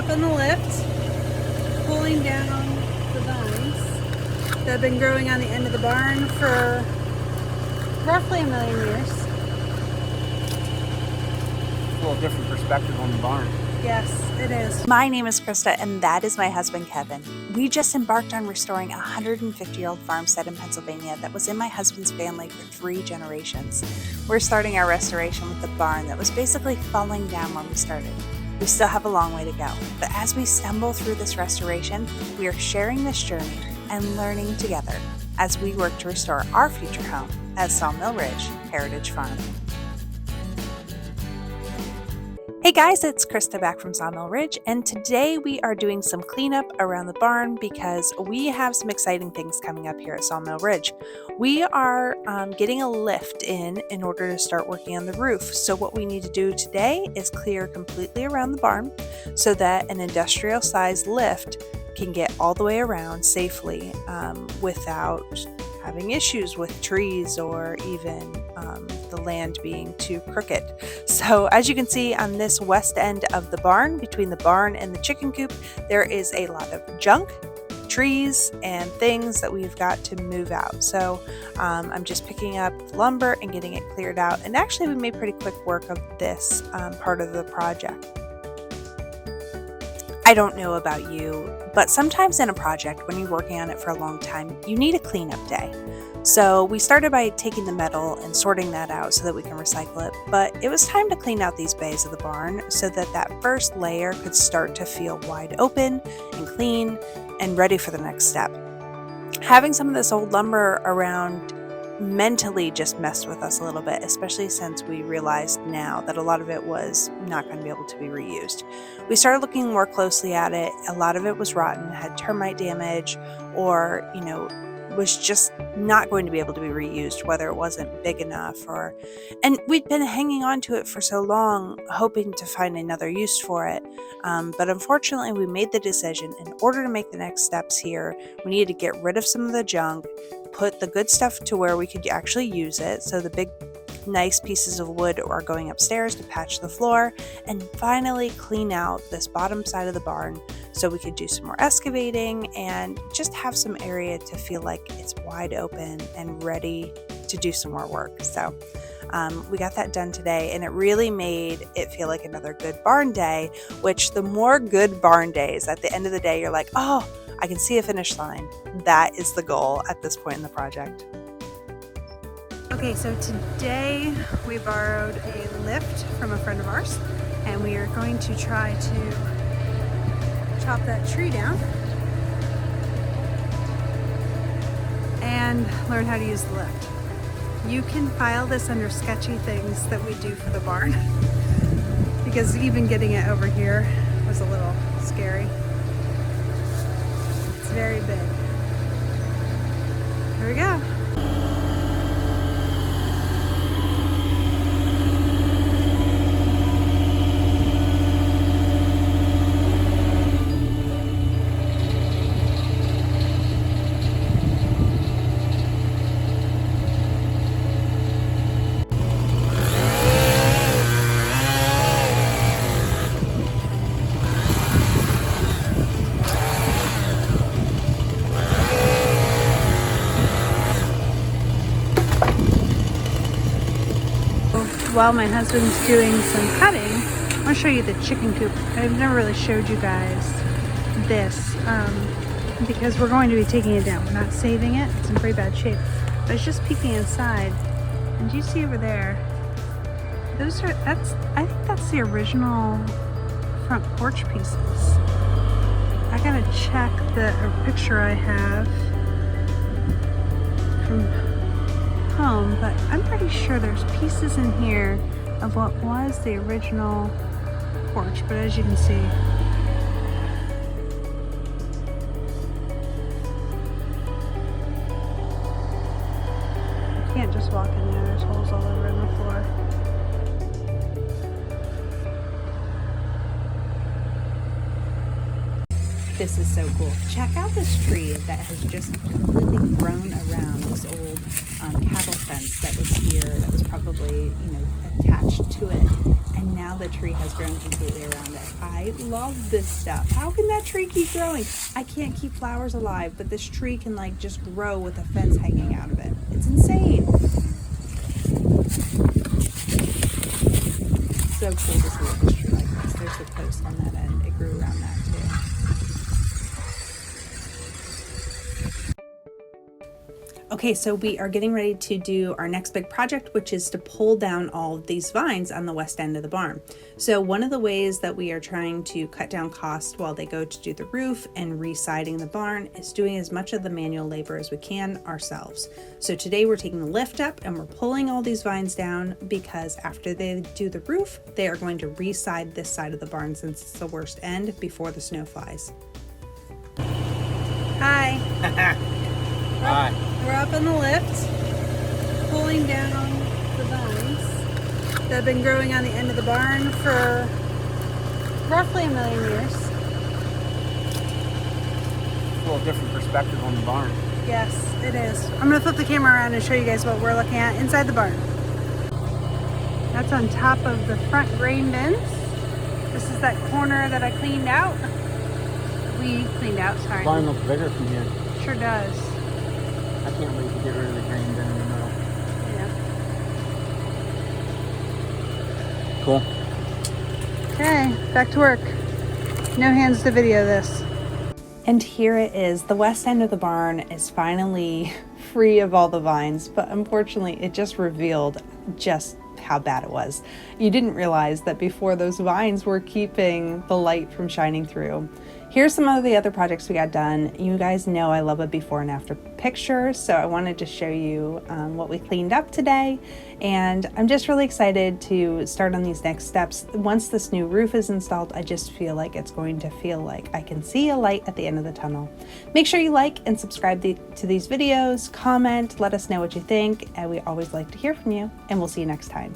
up in the lift, pulling down the vines that have been growing on the end of the barn for roughly 1,000,000 years. A little different perspective on the barn. Yes, it is. My name is Krista, and that is my husband, Kevin. We just embarked on restoring a 150-year-old farmstead in Pennsylvania that was in my husband's family for 3 generations. We're starting our restoration with the barn that was basically falling down when we started. We still have a long way to go, but as we stumble through this restoration, we are sharing this journey and learning together as we work to restore our future home at Sawmill Ridge Heritage Farm. Hey guys, it's Krista back from Sawmill Ridge, and today we are doing some cleanup around the barn because we have some exciting things coming up here at Sawmill Ridge. We are getting a lift in order to start working on the roof. So what we need to do today is clear completely around the barn so that an industrial sized lift can get all the way around safely without having issues with trees or even the land being too crooked. So as you can see on this west end of the barn, between the barn and the chicken coop, there is a lot of junk, trees, and things that we've got to move out. So I'm just picking up lumber and getting it cleared out. And actually we made pretty quick work of this part of the project. I don't know about you, but sometimes in a project, when you're working on it for a long time, you need a cleanup day. So we started by taking the metal and sorting that out so that we can recycle it, but it was time to clean out these bays of the barn so that that first layer could start to feel wide open and clean and ready for the next step. Having some of this old lumber around mentally just messed with us a little bit, especially since we realized now that a lot of it was not going to be able to be reused. We started looking more closely at it. A lot of it was rotten, had termite damage, or, was just not going to be able to be reused, whether it wasn't big enough and we'd been hanging on to it for so long, hoping to find another use for it. But unfortunately, we made the decision in order to make the next steps here, we needed to get rid of some of the junk, put the good stuff to where we could actually use it. So the big nice pieces of wood are going upstairs to patch the floor, and finally clean out this bottom side of the barn so we could do some more excavating and just have some area to feel like it's wide open and ready to do some more work. So we got that done today, and it really made it feel like another good barn day, which the more good barn days, at the end of the day, you're like, oh, I can see a finish line. That is the goal at this point in the project. Okay, so today we borrowed a lift from a friend of ours, and we are going to try to chop that tree down and learn how to use the lift. You can file this under sketchy things that we do for the barn because even getting it over here was a little scary. It's very big. Here we go. While my husband's doing some cutting, I want to show you the chicken coop. I've never really showed you guys this because we're going to be taking it down. We're not saving it. It's in pretty bad shape. But I was just peeking inside, and do you see over there? I think that's the original front porch pieces. I gotta check the picture I have from home, but I'm pretty sure there's pieces in here of what was the original porch, but as you can see, you can't just walk in there, there's holes all over in the floor. This is so cool. Check out this tree that has just completely grown around this old cattle fence that was here, that was probably, attached to it. And now the tree has grown completely around it. I love this stuff. How can that tree keep growing? I can't keep flowers alive, but this tree can like just grow with a fence hanging out of it. It's insane. So cool to see a fish tree like this. There's the post on that end. It grew around that too. Okay, so we are getting ready to do our next big project, which is to pull down all of these vines on the west end of the barn. So one of the ways that we are trying to cut down costs while they go to do the roof and re-siding the barn is doing as much of the manual labor as we can ourselves. So today we're taking the lift up and we're pulling all these vines down because after they do the roof, they are going to re-side this side of the barn since it's the worst end before the snow flies. Hi. Hi. We're up in the lift, pulling down the vines that have been growing on the end of the barn for roughly 1 million years. A little different perspective on the barn. Yes, it is. I'm gonna flip the camera around and show you guys what we're looking at inside the barn. That's on top of the front grain bins. This is that corner that I cleaned out. We cleaned out, sorry. The barn looks bigger from here. Sure does. I can't wait to get rid of the grain bin in the middle. Yeah. Cool. Okay, back to work. No hands to video this. And here it is. The west end of the barn is finally free of all the vines, but unfortunately it just revealed just how bad it was. You didn't realize that before those vines were keeping the light from shining through. Here's some of the other projects we got done. You guys know I love a before and after picture, so I wanted to show you what we cleaned up today. And I'm just really excited to start on these next steps. Once this new roof is installed, I just feel like it's going to feel like I can see a light at the end of the tunnel. Make sure you like and subscribe to these videos, comment, let us know what you think, and we always like to hear from you, and we'll see you next time.